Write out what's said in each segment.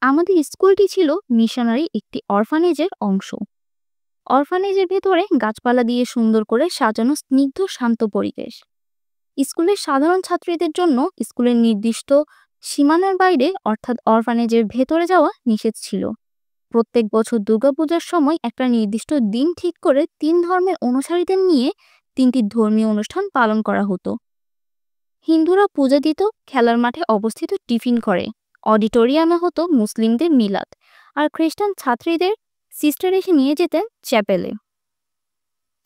আমাদের স্কুলটি ছিল মিশনারি একটি অরফানেজের অংশ। অরফানেজের ভেতরে গাছপালা দিয়ে সুন্দর করে সাজানো স্নিগ্ধ শান্ত পরিবেশ। স্কুলের সাধারণ ছাত্রীদের জন্য স্কুলের নির্দিষ্ট সীমানার বাইরে অর্থাৎ অরফানেজের ভেতরে যাওয়া নিষেধ ছিল। প্রত্যেক বছর দুর্গাপূজার সময় একটা নির্দিষ্ট দিন ঠিক করে তিন ধর্মের অনুসারীদের নিয়ে তিনটি ধর্মীয় অনুষ্ঠান পালন করা হতো। হিন্দুরা পূজা দিত, খেলার মাঠে অবস্থিত টিফিন করে, অডিটোরিয়ামে হতো মুসলিমদের মিলাদ, আর খ্রিস্টান ছাত্রীদের সিস্টার এসে নিয়ে যেতেন চ্যাপেলে।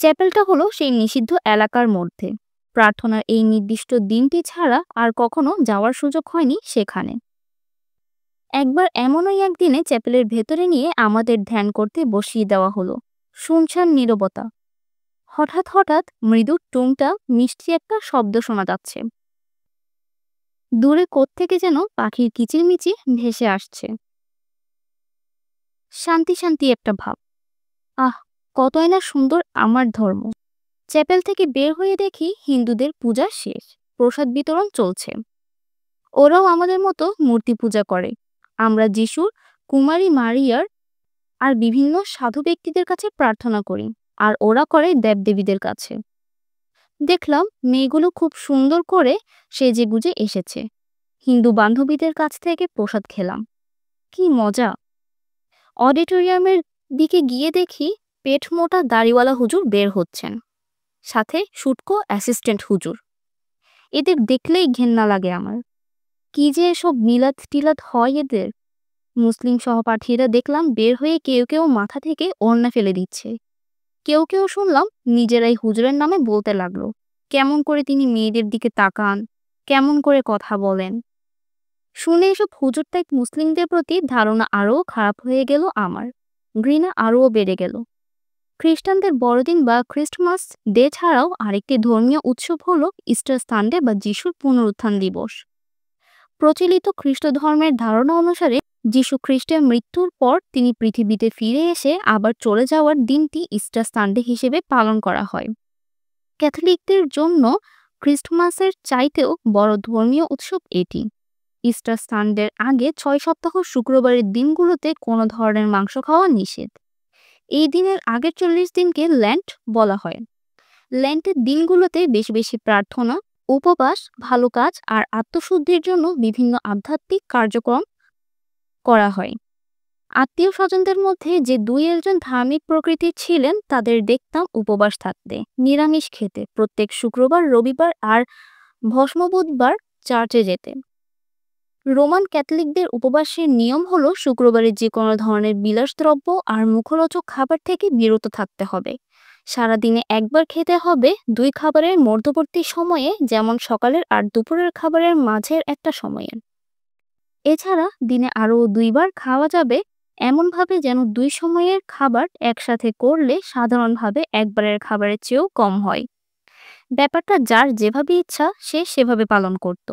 চ্যাপেলটা হলো সেই নিষিদ্ধ এলাকার মধ্যে। প্রার্থনার এই নির্দিষ্ট দিনটি ছাড়া আর কখনো যাওয়ার সুযোগ হয়নি সেখানে। একবার এমনই একদিনে চ্যাপেলের ভেতরে নিয়ে আমাদের ধ্যান করতে বসিয়ে দেওয়া হলো। শুনশান নীরবতা। হঠাৎ হঠাৎ মৃদু টুংটা মিষ্টি একটা শব্দ শোনা যাচ্ছে। দূরে কোত্থেকে যেন পাখির কিচিরমিচির ভেসে আসছে। শান্তি শান্তি একটা ভাব। আহ, কতই না সুন্দর আমার ধর্ম। চ্যাপেল থেকে বের হয়ে দেখি হিন্দুদের পূজা শেষ, প্রসাদ বিতরণ চলছে। ওরাও আমাদের মতো মূর্তি পূজা করে। আমরা যিশুর, কুমারী মারিয়ার আর বিভিন্ন সাধু ব্যক্তিদের কাছে প্রার্থনা করি, আর ওরা করে দেবদেবীদের কাছে। দেখলাম মেয়েগুলো খুব সুন্দর করে সেজেগুজে এসেছে। হিন্দু বান্ধবীদের কাছ থেকে প্রসাদ খেলাম। কি মজা! অডিটোরিয়ামের দিকে গিয়ে দেখি পেট মোটা দাড়িওয়ালা হুজুর বের হচ্ছেন, সাথে শুটকো অ্যাসিস্ট্যান্ট হুজুর। এদের দেখলেই ঘেন্না লাগে আমার। কি যে এসব মিলাদ টিলাদ হয় এদের! মুসলিম সহপাঠীরা দেখলাম বের হয়ে কেউ কেউ মাথা থেকে ওড়না ফেলে দিচ্ছে। কেউ কেউ শুনলাম নিজেরাই হুজুরের নামে বলতে লাগলো কেমন করে তিনি মেয়েদের দিকে তাকান, কেমন করে কথা বলেন। শুনে এসব হুজুর টাইপ মুসলিমদের প্রতি ধারণা আরও খারাপ হয়ে গেল আমার। ঘৃণা আরও বেড়ে গেল। খ্রিস্টানদের বড়দিন বা ক্রিস্টমাস ডে ছাড়াও আরেকটি ধর্মীয় উৎসব হলো ইস্টার সানডে বা যিশুর পুনরুত্থান দিবস। প্রচলিত খ্রিস্ট ধর্মের ধারণা অনুসারে যিশু খ্রিস্টের মৃত্যুর পর তিনি পৃথিবীতে ফিরে এসে আবার চলে যাওয়ার দিনটি ইস্টার সানডে হিসেবে পালন করা হয়। ক্যাথলিকদের জন্য ক্রিস্টমাসের চাইতেও বড় ধর্মীয় উৎসব এটি। ইস্টার সানডের আগে 6 সপ্তাহ শুক্রবারের দিনগুলোতে কোনো ধরনের মাংস খাওয়া নিষেধ। এই দিনের আগের 40 দিনকে ল্যান্ট বলা হয়। ল্যান্টের দিনগুলোতে বেশি বেশি প্রার্থনা, উপবাস, ভালো কাজ আর আত্মশুদ্ধির জন্য বিভিন্ন আধ্যাত্মিক কার্যক্রম করা হয়। আত্মীয় স্বজনদের মধ্যে যে দুই একজন ধার্মিক প্রকৃতির ছিলেন তাদের দেখতাম উপবাস থাকতে, নিরামিষ খেতে, প্রত্যেক শুক্রবার, রবিবার আর ভস্ম বুধবার চার্চে যেতে। রোমান ক্যাথলিকদের উপবাসের নিয়ম হলো শুক্রবারে যে কোনো ধরনের বিলাসদ্রব্য আর মুখরোচক খাবার থেকে বিরত থাকতে হবে। সারাদিনে একবার খেতে হবে 2 খাবারের মধ্যবর্তী সময়ে, যেমন সকালের আর দুপুরের খাবারের মাঝের একটা সময়ে। এছাড়া দিনে আরও 2 বার খাওয়া যাবে, এমনভাবে যেন 2 সময়ের খাবার একসাথে করলে সাধারণভাবে একবারের খাবারের চেয়েও কম হয়। ব্যাপারটা যার যেভাবে ইচ্ছা সে সেভাবে পালন করত।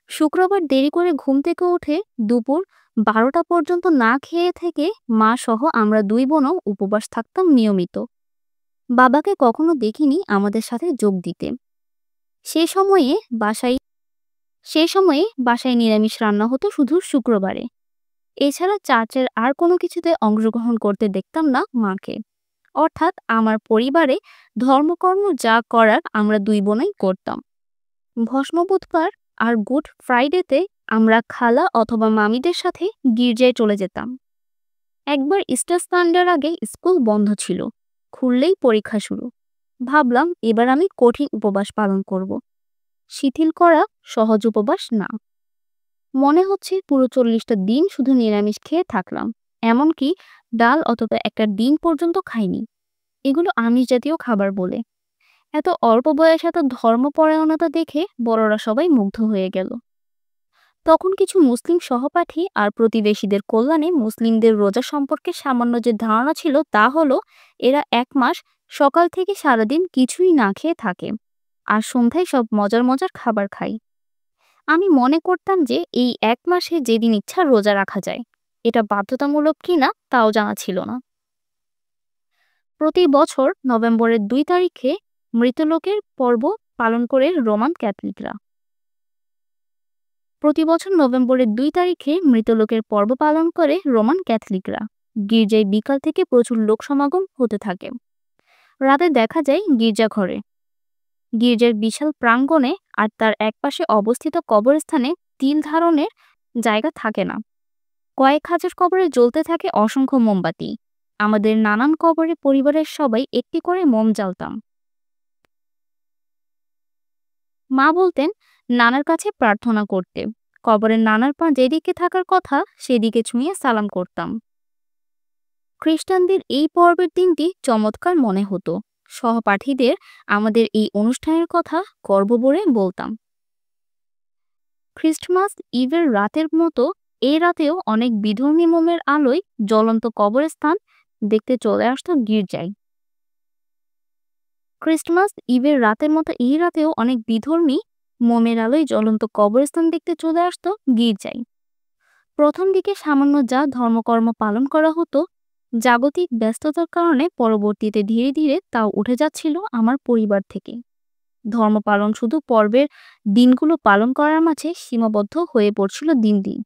শুক্রবার দেরি করে ঘুম থেকে উঠে দুপুর 12টা পর্যন্ত না খেয়ে থেকে মা সহ আমরা 2 বোনও উপবাস থাকতাম নিয়মিত। বাবাকে কখনো দেখিনি আমাদের সাথে যোগ দিতে। সে সময়ে বাসায় বাসায় নিরামিষ রান্না হতো শুধু শুক্রবারে। এছাড়া চার্চের আর কোনো কিছুতে অংশগ্রহণ করতে দেখতাম না মাকে। অর্থাৎ আমার পরিবারে ধর্মকর্ম যা করার আমরা 2 বোনই করতাম। ভস্ম বুধবার আর গুড ফ্রাইডেতে আমরা খালা অথবা মামিদের সাথে গির্জায় চলে যেতাম। একবার ইস্টার সানডের আগে স্কুল বন্ধ ছিল, খুললেই পরীক্ষা শুরু। ভাবলাম এবার আমি কঠিন উপবাস পালন করব। শিথিল করা সহজ উপবাস না। মনে হচ্ছে পুরো 40টা দিন শুধু নিরামিষ খেয়ে থাকলাম, এমনকি ডাল অথবা একটা ডিম পর্যন্ত খাইনি। এগুলো আমিষ জাতীয় খাবার বলে। এত অল্প বয়সে এত ধর্মপরায়ণতা দেখে বড়রা সবাই মুগ্ধ হয়ে গেল। তখন কিছু মুসলিম সহপাঠী আর প্রতিবেশীদের কল্যাণে মুসলিমদের রোজা সম্পর্কে সামান্য যে ধারণা ছিল তা হলো এরা 1 মাস সকাল থেকে সারাদিন কিছুই না খেয়ে থাকে, আর সন্ধ্যায় সব মজার মজার খাবার খায়। আমি মনে করতাম যে এই 1 মাসে যেদিন ইচ্ছা রোজা রাখা যায়। এটা বাধ্যতামূলক কিনা তাও জানা ছিল না। প্রতি বছর নভেম্বরের 2 তারিখে মৃতলোকের পর্ব পালন করে রোমান ক্যাথলিকরা। প্রতি বছর নভেম্বরের ২ তারিখে মৃতলোকের পর্ব পালন করে রোমান ক্যাথলিকরা। গির্জায় বিকাল থেকে প্রচুর লোক সমাগম হতে থাকে। রাতে দেখা যায় গির্জাঘরে, গির্জার বিশাল প্রাঙ্গণে আর তার একপাশে অবস্থিত কবরস্থানে তিল ধারণের জায়গা থাকে না। কয়েক হাজার কবরে জ্বলতে থাকে অসংখ্য মোমবাতি। আমাদের নানান কবরে পরিবারের সবাই একটি করে মোম জ্বালতাম। মা বলতেন নানার কাছে প্রার্থনা করতে। কবরের নানার পা যেদিকে থাকার কথা সেদিকে ছুঁয়ে সালাম করতাম। খ্রিস্টানদের এই পর্বের দিনটি চমৎকার মনে হতো। সহপাঠীদের আমাদের এই অনুষ্ঠানের কথা গর্বভরে বলতাম। খ্রিস্টমাস ইভের রাতের মতো এই রাতেও অনেক বিধর্মী মোমের আলোয় জ্বলন্ত কবরস্থান দেখতে চলে আসতো গির্জায়। ক্রিসমাস ইভের রাতের মতো এই রাতেও অনেক বিধর্মী মোমের আলোয় জ্বলন্ত কবরস্থান দেখতে চলে আসতো গির্জায়। প্রথম দিকে সামান্য যা ধর্মকর্ম পালন করা হতো, জাগতিক ব্যস্ততার কারণে পরবর্তীতে ধীরে ধীরে তাও উঠে যাচ্ছিল আমার পরিবার থেকে। ধর্ম পালন শুধু পর্বের দিনগুলো পালন করার মাঝে সীমাবদ্ধ হয়ে পড়ছিল দিন দিন।